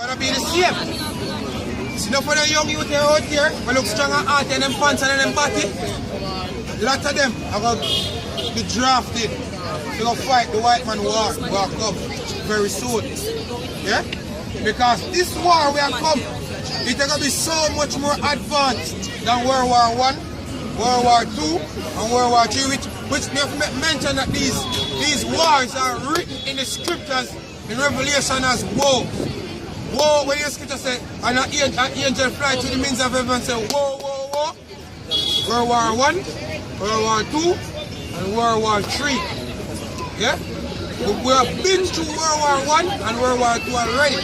Gonna be the same. See, no for the young youth out here, we look strong and heart in them pants and in them body. Lots of them are going to be drafted to go fight the white man war. We are come very soon. Yeah? Because this war we are come, it's going to be so much more advanced than World War I, World War II, and World War III, which we have mentioned that these wars are written in the scriptures in Revelation as woe. Woe, when the scripture says, and an angel fly to the means of heaven and say, woe, woe, woe. World War I, World War II, and World War III. Yeah? We have been through World War I and World War II already.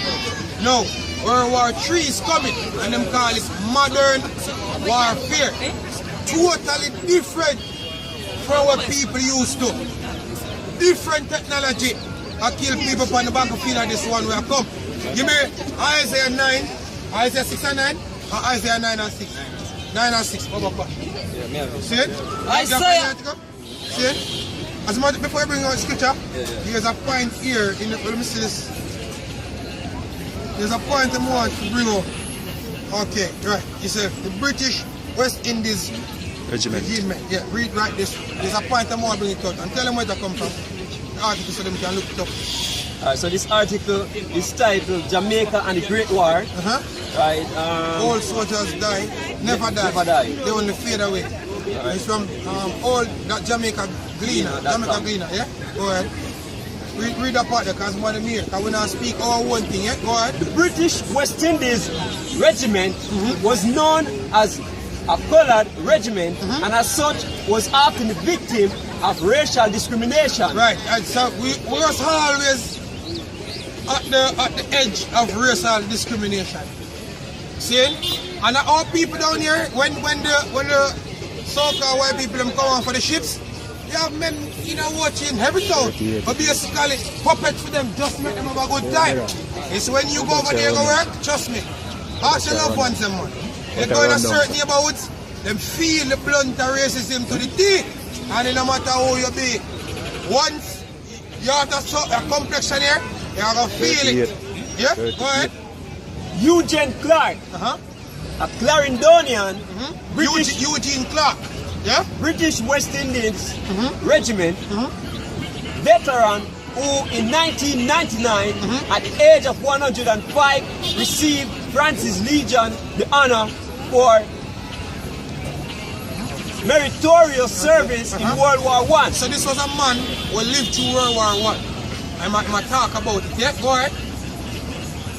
Now, World War III is coming, and them call it modern warfare. Totally different from what people used to. Different technology. I kill people on the battlefield of this one where I come. Give me Isaiah 9, Isaiah 6 and 9, or Isaiah 9 and 6. 9 and 6. See it? Isaiah. See it? As much before I bring out scripture, there's a point here in the, let me see this. There's a point I want to bring out. Okay, right. He said the British West Indies Regiment. Yeah, read right this. There's a point I want to bring it out and tell them where it come from. The article so them can look it up. Alright, so this article is titled Jamaica and the Great War. Right. All soldiers die, never die. Never die. They only fade away. Right. It's from old that Jamaica Gleaner. Jamaica Gleaner, yeah? Go ahead. Read that part there because we want to hear. Because we not speak our one thing, yeah? Go ahead. The British West Indies Regiment was known as a colored regiment and as such was often the victim of racial discrimination. Right, and so we was always at the edge of racial discrimination. See? And our people down here, when the so-called white people them come on for the ships, they have men, you know, watching every town. But basically, puppets for them, just make them have a good time. It's when you go over there go work, trust me. Ask your loved ones them, man. They go in a certain neighborhoods, them feel the blunt of racism to the teeth. And no matter how you be, once you have a complexion here, you are going to feel it. Yeah? Go ahead. Eugene Clark, a Clarendonian, Eugene Clark, yeah? British West Indies Regiment, veteran who in 1999, at the age of 105, received Francis Legion the honor for meritorious service in World War I. So this was a man who lived through World War I. I'm going to talk about it. Yeah, go ahead.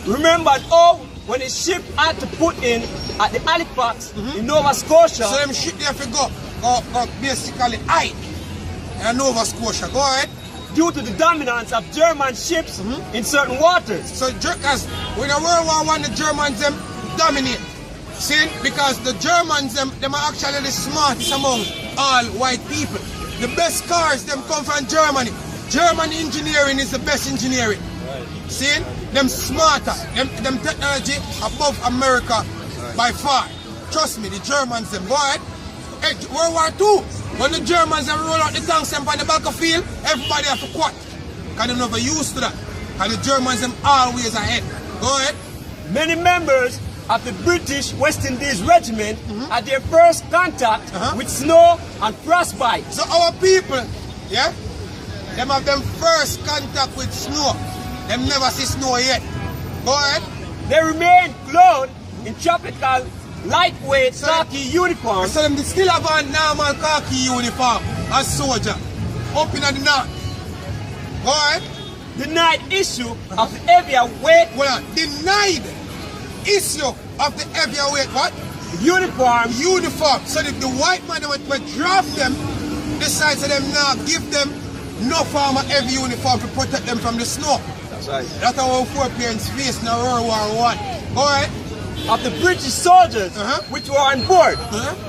Remembered when the ship had to put in at the Halifax in Nova Scotia. So them ship there for go basically hide in Nova Scotia. Go ahead. Due to the dominance of German ships in certain waters. So as when the World War I, the Germans them dominate. See, because the Germans them are actually the smartest among all white people. The best cars them come from Germany. German engineering is the best engineering. See, them smarter, them technology above America by far. Trust me, the Germans them. Go ahead. World War II, when the Germans them roll out the tanks them on the battlefield, everybody have to quit. Because they're never used to that. And the Germans them always ahead. Go ahead. Many members of the British West Indies Regiment had their first contact with snow and frostbite. So our people, yeah, them have them first contact with snow. Them never see snow yet. Go ahead. They remain clothed in tropical, lightweight khaki uniforms. So them still have a normal khaki uniform as soldier up in the north. Go ahead. Denied issue of the heavier weight. Well, denied issue of the heavier weight what? Uniform. So if the white man would draft them, decides to them now give them no form of heavy uniform to protect them from the snow. That's right. That's how our foreparents faced in World War I. Go ahead. Of the British soldiers which were on board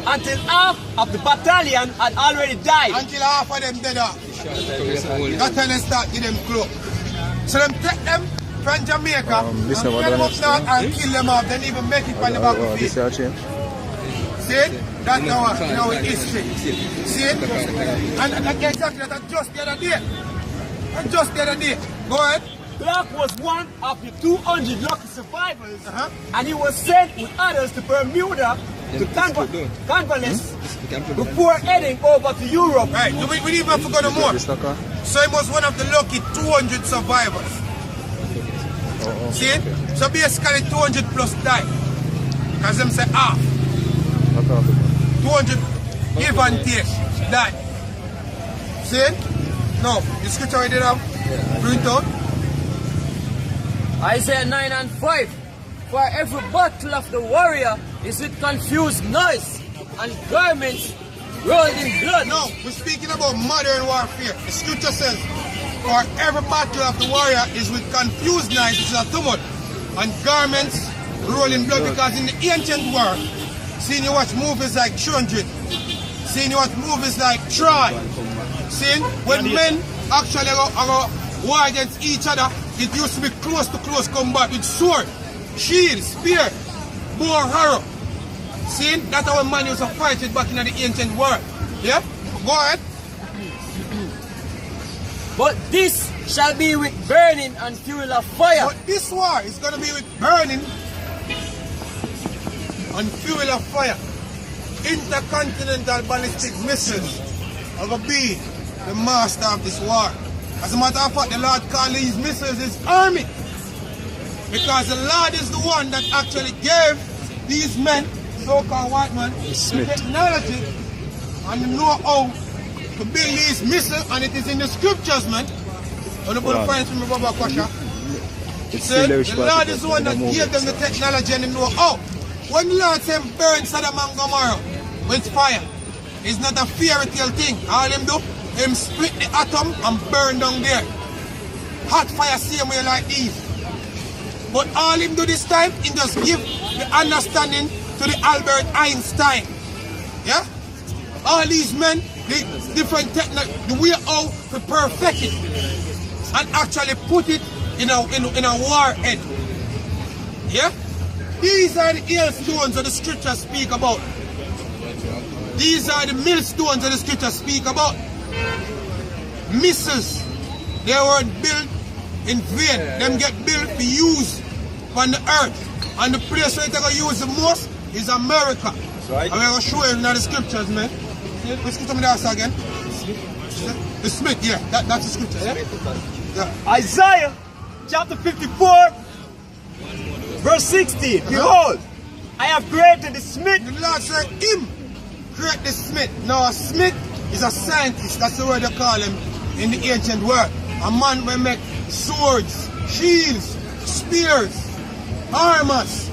until half of the battalion had already died. Until half of them dead off. That's when they start giving them clothes. So them take them from Jamaica and get them up north and kill them off. They didn't even make it on the battlefield. See it? That's now it is. See it? And exactly that's just the other day. Go ahead. Black was one of the 200 lucky survivors, and he was sent with others to Bermuda to convalesce before heading over to Europe. Right, we didn't even forget no more. So he was one of the lucky 200 survivors. See? So basically 200 plus died. Because them say half. 200 give and take died. See? No, the scripture we did have print out. Isaiah 9 and 5. For every battle of the warrior is with confused noise and garments rolled in blood. No, we're speaking about modern warfare. The scripture says, for every battle of the warrior is with confused noise, which is a tumult, and garments rolled in blood. Because in the ancient world, seeing you watch movies like 300, seeing you watch movies like Troy, seeing when men actually go war against each other, it used to be close to close combat with sword, shield, spear, bow, arrow. See, that's how a man used to fight it back in the ancient world. Yeah? Go ahead. But this shall be with burning and fuel of fire. But this war is going to be with burning and fuel of fire. Intercontinental ballistic missiles are going to be the master of this war. As a matter of fact, the Lord calls these missiles his army. Because the Lord is the one that actually gave these men, so-called white men, the technology and the know-how to build these missiles, and it is in the scriptures, man. I'm going to find from Baba Kwasha. It said, the Lord is the one that gave them the technology and the know-how. When the Lord said burn Sodom and Gomorrah with fire, it's not a fairy tale thing. All him do, him split the atom and burn down there. Hot fire same way like these. But all him do this time, he just give the understanding to the Albert Einstein. Yeah? All these men, the different technique, the way how to perfect it and actually put it in a warhead. Yeah? These are the hailstones that the scriptures speak about. These are the millstones that the scriptures speak about. Missiles, they weren't built in vain. Them get built for use on the earth. And the place where they're going to use the most is America. Right. I'm going to show you in the scriptures, man. The scripture me there again. The Smith, yeah. That's the scripture, yeah? Isaiah chapter 54, verse 16. Behold, I have created the smith. The Lord said, him create the smith. Now a smith is a scientist. That's the word they call him in the ancient world. A man will make swords, shields, spears, armors.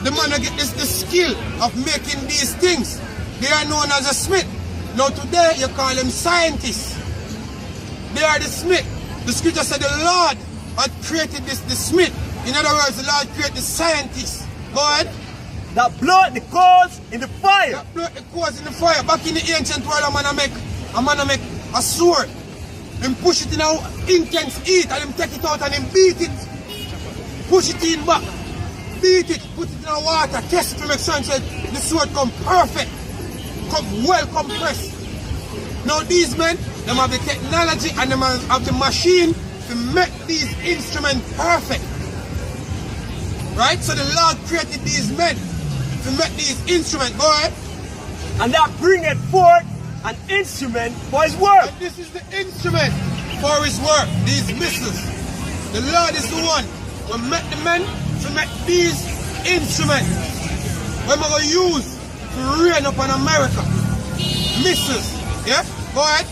The man will get the skill of making these things. They are known as a smith. Now today you call them scientists. They are the smith. The scripture said the Lord had created the smith. In other words, the Lord created the scientists. Go ahead. That blow the coals in the fire. That blow the coals in the fire. Back in the ancient world, a man make a sword. And push it in a intense heat and him take it out and him beat it. Push it in back. Beat it. Put it in the water. Test it to make sure the sword come perfect. Come well compressed. Now these men, them have the technology and them have the machine to make these instruments perfect. Right? So the Lord created these men to make these instruments. Go ahead. And that bringeth forth an instrument for his work. And this is the instrument for his work. These missiles. The Lord is the one who make the men to make these instruments. We're going to use to rain upon America. Missiles. Yeah? Go ahead.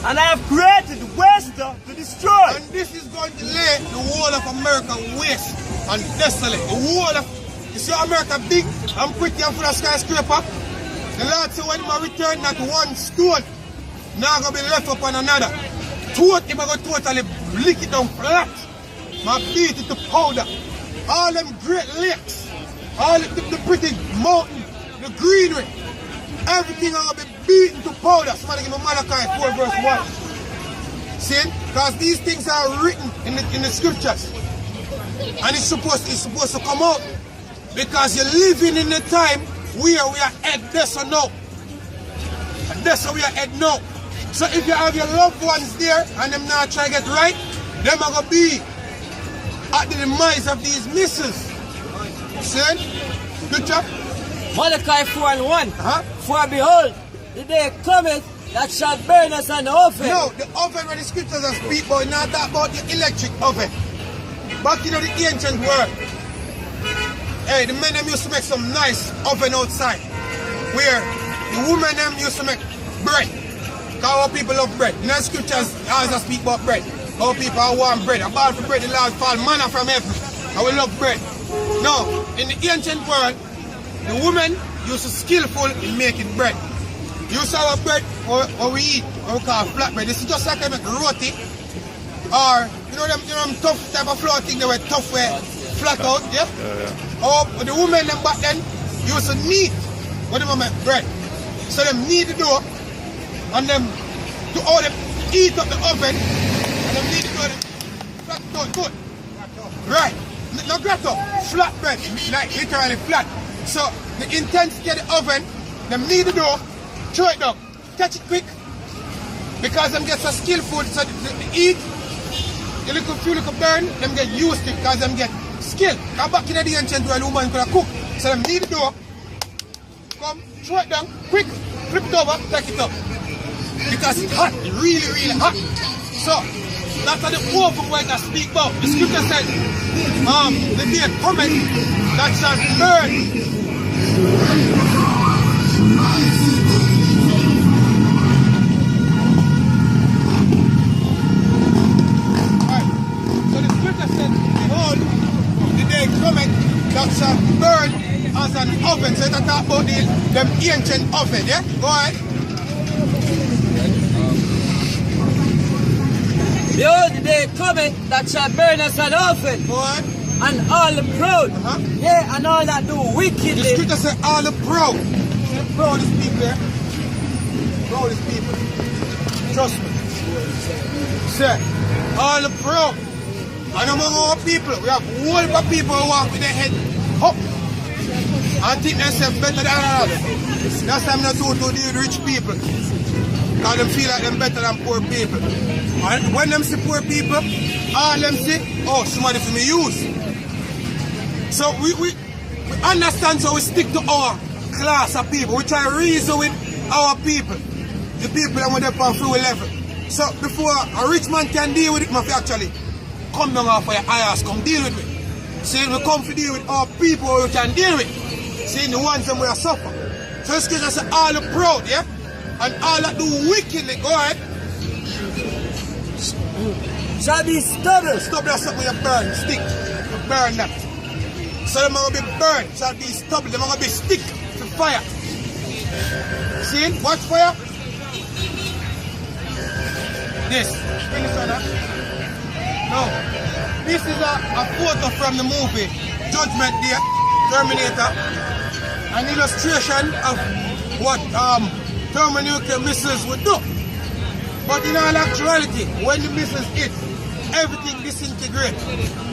And I have created the waster to destroy. And this is going to lay the whole of America waste and desolate. The whole of, you see America big and pretty and full of skyscraper? The Lord said when I return not one stone, now going to be left upon another. Two of them are going to totally lick it down flat. I beat it to powder. All them great lakes, all the pretty mountain, the greenery, everything are going to be beaten to powder. Somebody give me Malachi 4 verse 1. See? Because these things are written in the scriptures. And it's supposed to come out. Because you're living in a time where we are at this or no. And that's how we are at now. So if you have your loved ones there and them not try to get right, them are going to be at the demise of these missiles. See? Scripture? Malachi 4:1. For behold, the day cometh that shall burn us an oven. No, the oven when the scriptures are speak about, not that about the electric oven. Back in the ancient world, hey, the men them used to make some nice oven outside, where the women them used to make bread. Because our people love bread. In the scriptures, always speak about bread. Our people are want bread. A ball for bread, the Lord fall manna from heaven. And we love bread. No, in the ancient world, the women used to skillful in making bread. You saw our bread, or we eat, what we call flatbread. This is just like I make roti, or you know them tough type of flour thing, they were tough where flat out, yeah? Or the women them back then used to knead when they make bread. So them knead the dough, and them to all them eat up the oven, and them knead the dough, flat out, good. Right, not grotto, flat bread, like literally flat. So the intensity of the oven, them knead the dough, throw it down, catch it quick, because them get so skillful, so they eat, a few little burn, them get used to it because them get skilled. Because back in the ancient world, woman could have cook. So them need the dough, come, throw it down, quick, flip it over, take it up. Because it's hot, it's really, really hot. So, that's what the oven word I speak about. The scripture said, the day cometh that shall burn. That shall burn as an oven. So that's about them ancient oven, yeah? Go ahead. Behold, the day cometh that shall burn as an oven. Go ahead. And all the proud, yea, and all that do wickedly. The scripture says all the proud. See the proudest people there? Proudest people. Trust me. Say, all the proud. And among our people, we have whole heap of people who walk with their head up and think themselves better than others. That's why I'm not too deal with rich people. Because them feel like them better than poor people. And when them see poor people, all them say, oh, somebody for me use. So we understand, so we stick to our class of people. We try to reason with our people. The people that want to on free level. So before a rich man can deal with it, must actually come down off of your ass, come deal with it. See, we come to deal with our people who we can deal with. See, the ones that we are suffer. So this scripture says all the proud, yeah? And all that do wickedly, go ahead. Shall be stubborn. Stubborn is something you burn, stick. You burn that. So they're going to be burned, shall be stubborn, they're going to be stick to fire. See, watch fire. This. Bring this on up. No, this is a photo from the movie Judgment Day, Terminator, an illustration of what thermonuclear missiles would do. But in all actuality, when the missiles hit, everything disintegrates.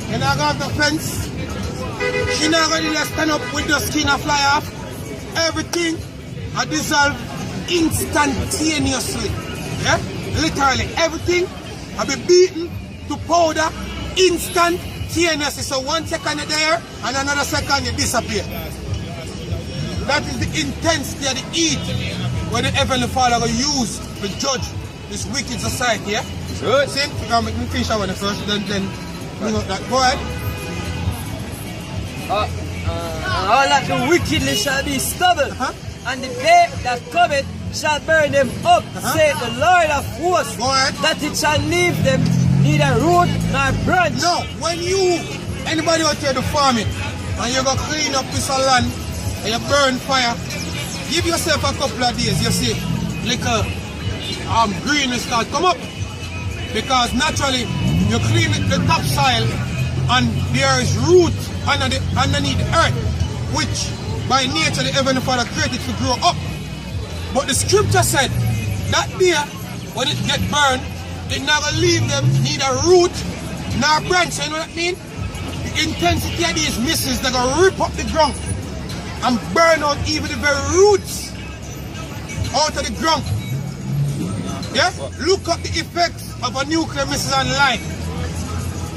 You're not going to have the fence, she's not going to stand up with the skin and fly off. Everything dissolve instantaneously. Yeah? Literally, everything will be beaten to powder instantaneously. So 1 second you're there and another second you disappear. That is the intensity of the heat when the Heavenly Father will use to judge this wicked society. Yeah? Good. See, let me finish that one first, then bring up that. Go ahead. All that do wickedly shall be stubborn, and the day that cometh shall burn them up, saith the Lord of hosts, that it shall leave them neither root nor branch. No, when anybody out there do farming, and you go clean up this land, and you burn fire, give yourself a couple of days, you see, little green will start come up. Because naturally, you clean the topsoil, and there is root underneath the earth, which by nature the Heavenly Father created to grow up. But the scripture said that day, when it get burned, it never leave them neither root nor branch. So you know what I mean? The intensity of these missiles, they're going to rip up the ground and burn out even the very roots out of the ground. Yeah? Look up the effects of a nuclear missile online.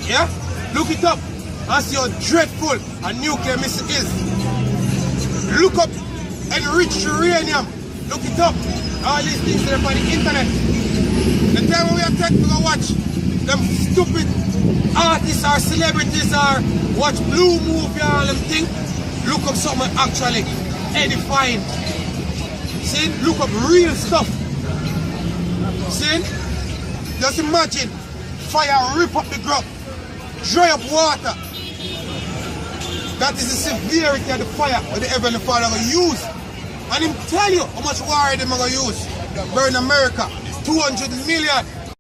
Yeah? Look it up. and see how dreadful a nuclear missile is. Look up enriched uranium. Look it up. All these things are on the internet. The time when we are taking to watch them stupid artists or celebrities or watch blue movie and them thing, look up something actually edifying. See? Look up real stuff. See? Just imagine fire rip up the ground, dry up water. That is the severity of the fire that the Heavenly Father will use. And him tell you how much water they're going to use. Burn America, 200 million.